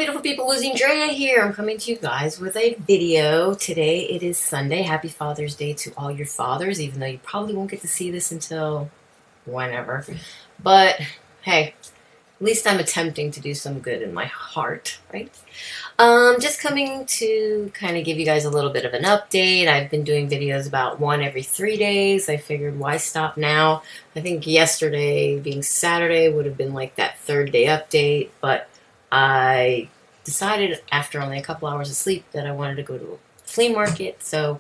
beautiful people, LosingDrea here. I'm coming to you guys with a video. Today it is Sunday. Happy Father's Day to all your fathers, even though you probably won't get to see this until whenever. But hey, at least I'm attempting to do some good in my heart, right? Just coming to kind of give you guys a little bit of an update. I've been doing videos about one every 3 days. I figured why stop now? I think yesterday, being Saturday, would have been like that third day update, but I decided after only a couple hours of sleep that I wanted to go to a flea market, so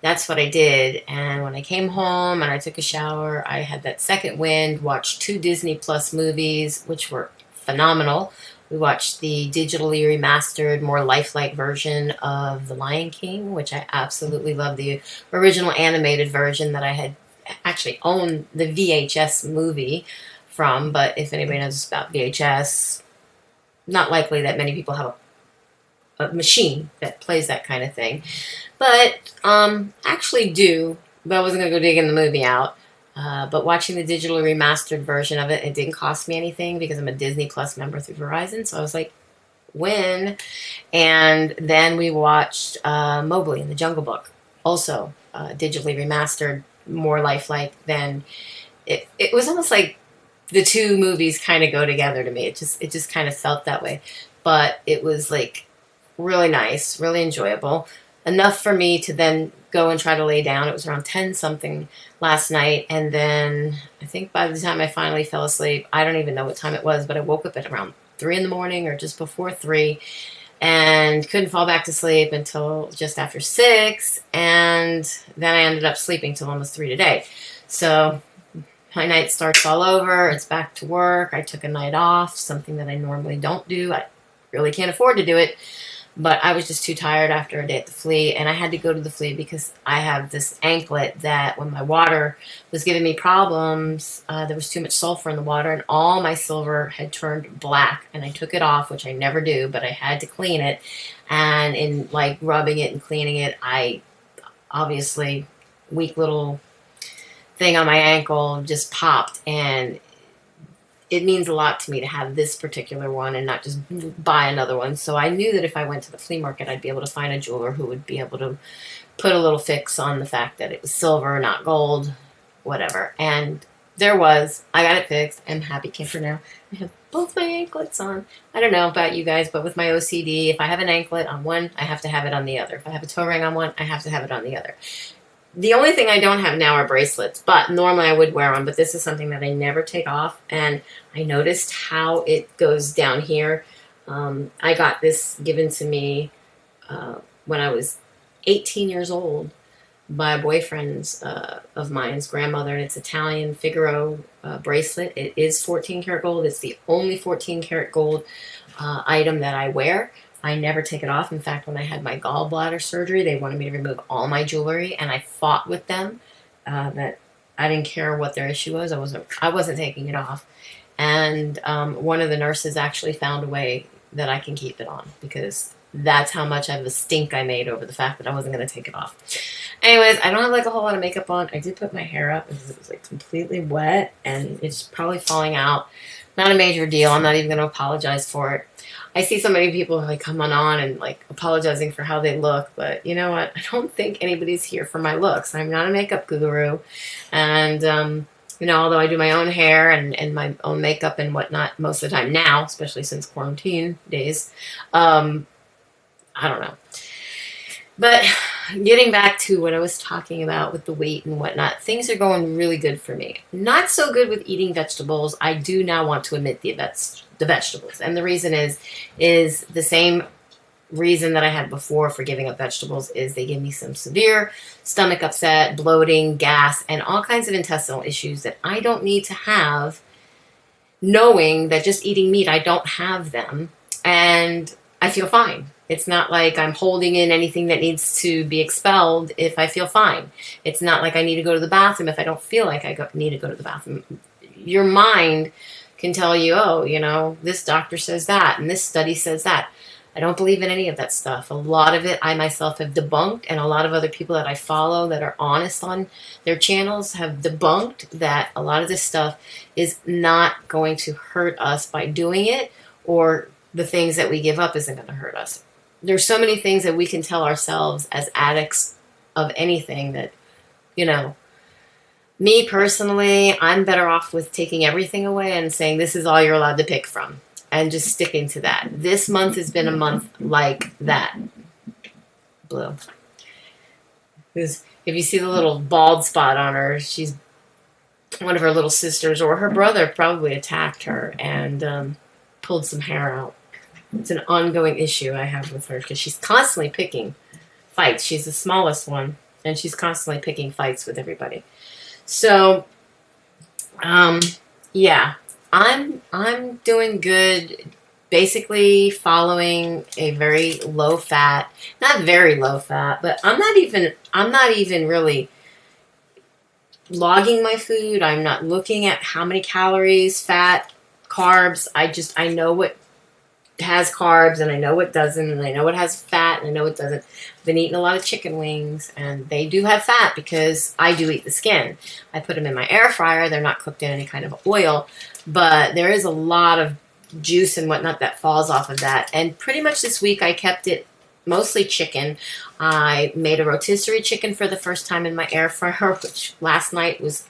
that's what I did. And when I came home and I took a shower, I had that second wind, watched 2 Disney Plus movies, which were phenomenal. We watched the digitally remastered, more lifelike version of The Lion King, which I absolutely love. The original animated version that I had actually owned the VHS movie from, but if anybody knows about VHS, not likely that many people have a machine that plays that kind of thing. But actually do, but I wasn't going to go digging the movie out. But watching the digitally remastered version of it, it didn't cost me anything because I'm a Disney Plus member through Verizon. So I was like, win. And then we watched Mowgli and the Jungle Book, also digitally remastered, more lifelike than it was almost like the 2 movies kind of go together to me. It just kind of felt that way. But it was like really nice, really enjoyable. Enough for me to then go and try to lay down. It was around 10 something last night. And then I think by the time I finally fell asleep, I don't even know what time it was, but I woke up at around 3 in the morning or just before 3 and couldn't fall back to sleep until just after 6. And then I ended up sleeping till almost 3 today. So my night starts all over. It's back to work. I took a night off, something that I normally don't do. I really can't afford to do it. But I was just too tired after a day at the flea, and I had to go to the flea because I have this anklet that when my water was giving me problems, there was too much sulfur in the water, and all my silver had turned black, and I took it off, which I never do, but I had to clean it. And in like rubbing it and cleaning it, I obviously, weak little thing on my ankle just popped, and it means a lot to me to have this particular one and not just buy another one. So I knew that if I went to the flea market, I'd be able to find a jeweler who would be able to put a little fix on the fact that it was silver, not gold, whatever. And there was. I got it fixed. I'm happy camper now. I have both my anklets on. I don't know about you guys, but with my OCD, if I have an anklet on one, I have to have it on the other. If I have a toe ring on one, I have to have it on the other. The only thing I don't have now are bracelets, but normally I would wear them, but this is something that I never take off, and I noticed how it goes down here. I got this given to me when I was 18 years old by a boyfriend of mine's grandmother, and it's Italian Figaro bracelet. It is 14 karat gold. It's the only 14 karat gold item that I wear. I never take it off. In fact, when I had my gallbladder surgery, they wanted me to remove all my jewelry, and I fought with them that I didn't care what their issue was. I wasn't taking it off. And one of the nurses actually found a way that I can keep it on because that's how much of a stink I made over the fact that I wasn't going to take it off. Anyways, I don't have like a whole lot of makeup on. I did put my hair up because it was like completely wet and it's probably falling out. Not a major deal. I'm not even going to apologize for it. I see so many people like coming on and like apologizing for how they look, but you know what? I don't think anybody's here for my looks. I'm not a makeup guru, and you know, although I do my own hair and my own makeup and whatnot most of the time now, especially since quarantine days, I don't know. But getting back to what I was talking about with the weight and whatnot, things are going really good for me. Not so good with eating vegetables. I do now want to omit the vegetables. And the reason is the same reason that I had before for giving up vegetables is they give me some severe stomach upset, bloating, gas, and all kinds of intestinal issues that I don't need to have, knowing that just eating meat, I don't have them. And I feel fine. It's not like I'm holding in anything that needs to be expelled if I feel fine. It's not like I need to go to the bathroom if I don't feel like I need to go to the bathroom. Your mind can tell you, oh, you know, this doctor says that and this study says that. I don't believe in any of that stuff. A lot of it I myself have debunked, and a lot of other people that I follow that are honest on their channels have debunked that a lot of this stuff is not going to hurt us by doing it or the things that we give up isn't going to hurt us. There's so many things that we can tell ourselves as addicts of anything that, you know, me personally, I'm better off with taking everything away and saying this is all you're allowed to pick from and just sticking to that. This month has been a month like that. Blue. If you see the little bald spot on her, she's one of her little sisters or her brother probably attacked her and pulled some hair out. It's an ongoing issue I have with her because she's constantly picking fights. She's the smallest one, and she's constantly picking fights with everybody. So, yeah, I'm doing good. Basically, following a very low fat, not very low fat, but I'm not even really logging my food. I'm not looking at how many calories, fat, carbs. I know what has carbs and I know what doesn't, and I know what has fat and I know what doesn't. I've been eating a lot of chicken wings, and they do have fat because I do eat the skin. I put them in my air fryer. They're not cooked in any kind of oil, but there is a lot of juice and whatnot that falls off of that. And pretty much this week I kept it mostly chicken. I made a rotisserie chicken for the first time in my air fryer, which last night was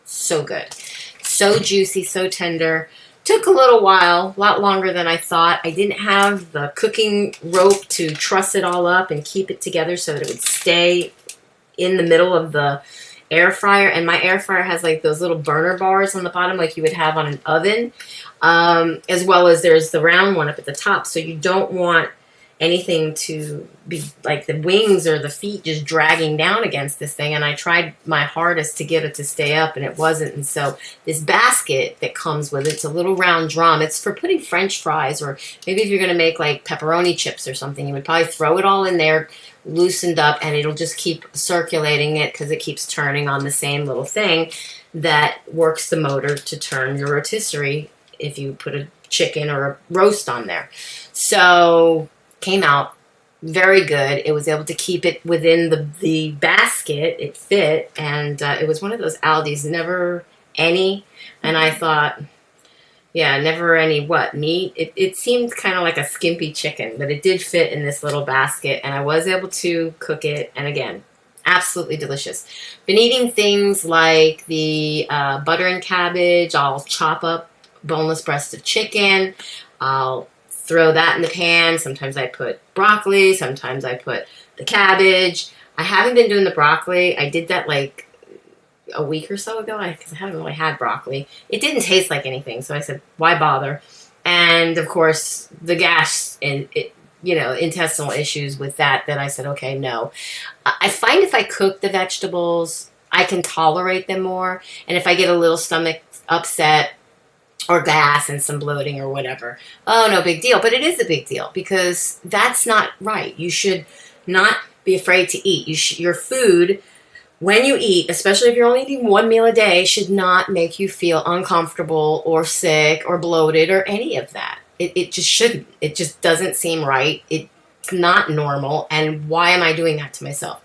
so good. So juicy, so tender. Took a little while, a lot longer than I thought. I didn't have the cooking rope to truss it all up and keep it together so that it would stay in the middle of the air fryer. And my air fryer has like those little burner bars on the bottom like you would have on an oven, as well as there's the round one up at the top. So you don't want anything to be like the wings or the feet just dragging down against this thing. And I tried my hardest to get it to stay up, and it wasn't. And so this basket that comes with it's a little round drum. It's for putting French fries, or maybe if you're going to make like pepperoni chips or something, you would probably throw it all in there, loosened up, and it'll just keep circulating it because it keeps turning on the same little thing that works the motor to turn your rotisserie if you put a chicken or a roast on there. So came out very good. It was able to keep it within the basket. It fit, and it was one of those Aldi's never any. And I thought, yeah, never any what meat. It seemed kind of like a skimpy chicken, but it did fit in this little basket, and I was able to cook it. And again, absolutely delicious. Been eating things like the butter and cabbage. I'll chop up boneless breast of chicken. I'll throw that in the pan. Sometimes I put broccoli. Sometimes I put the cabbage. I haven't been doing the broccoli. I did that like a week or so ago because I haven't really had broccoli. It didn't taste like anything, so I said, why bother? And of course, the gas and intestinal issues with that I said, okay, no. I find if I cook the vegetables, I can tolerate them more. And if I get a little stomach upset or gas and some bloating or whatever, oh, no big deal. But it is a big deal because that's not right. You should not be afraid to eat. Your food, when you eat, especially if you're only eating one meal a day, should not make you feel uncomfortable or sick or bloated or any of that. It just shouldn't. It just doesn't seem right. It's not normal. And why am I doing that to myself?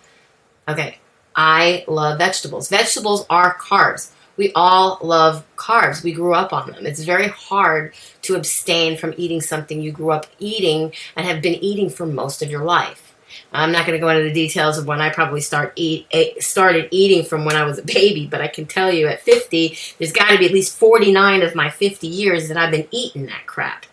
Okay, I love vegetables. Vegetables are carbs. We all love carbs. We grew up on them. It's very hard to abstain from eating something you grew up eating and have been eating for most of your life. I'm not going to go into the details of when I probably started eating from when I was a baby, but I can tell you at 50, there's got to be at least 49 of my 50 years that I've been eating that crap.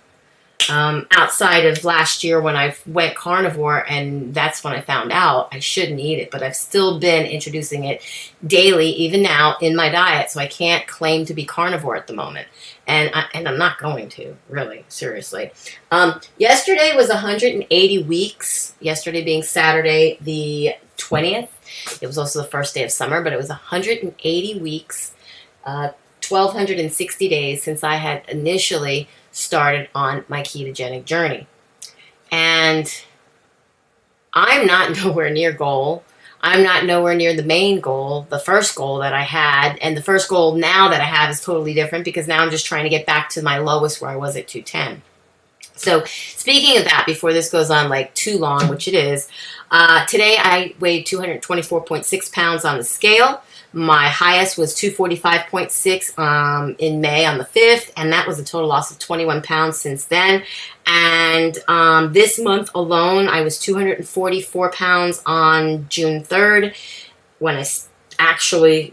Outside of last year when I went carnivore, and that's when I found out I shouldn't eat it, but I've still been introducing it daily, even now, in my diet, so I can't claim to be carnivore at the moment. And I'm not going to, really, seriously. Yesterday was 180 weeks, yesterday being Saturday the 20th. It was also the first day of summer, but it was 180 weeks, 1,260 days since I had initially started on my ketogenic journey. And I'm not nowhere near goal. I'm not nowhere near the main goal, the first goal that I had. And the first goal now that I have is totally different because now I'm just trying to get back to my lowest where I was at 210. So speaking of that, before this goes on like too long, which it is, today I weighed 224.6 pounds on the scale. My highest was 245.6 in May on the 5th, and that was a total loss of 21 pounds since then. And this month alone, I was 244 pounds on June 3rd when I actually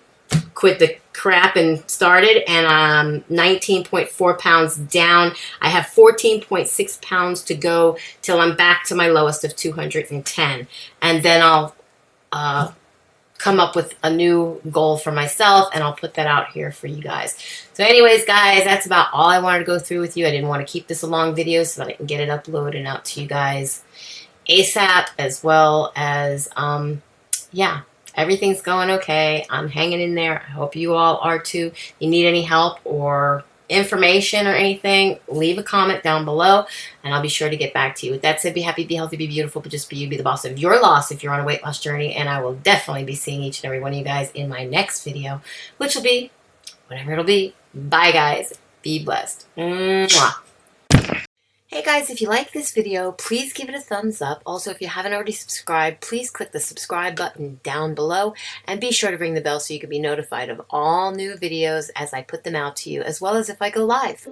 quit the crap and started, and 19.4 pounds down. I have 14.6 pounds to go till I'm back to my lowest of 210, and then I'll come up with a new goal for myself, and I'll put that out here for you guys. So anyways, guys, that's about all I wanted to go through with you. I didn't want to keep this a long video so that I can get it uploaded and out to you guys ASAP, as well as yeah, everything's going okay. I'm hanging in there. I hope you all are too. If you need any help or information or anything, leave a comment down below, and I'll be sure to get back to you. With that said, be happy, be healthy, be beautiful, but just be you, be the boss of your loss if you're on a weight loss journey. And I will definitely be seeing each and every one of you guys in my next video, which will be whatever it'll be. Bye, guys. Be blessed. Mwah. Hey guys, if you like this video, please give it a thumbs up. Also, if you haven't already subscribed, please click the subscribe button down below, and be sure to ring the bell so you can be notified of all new videos as I put them out to you, as well as if I go live.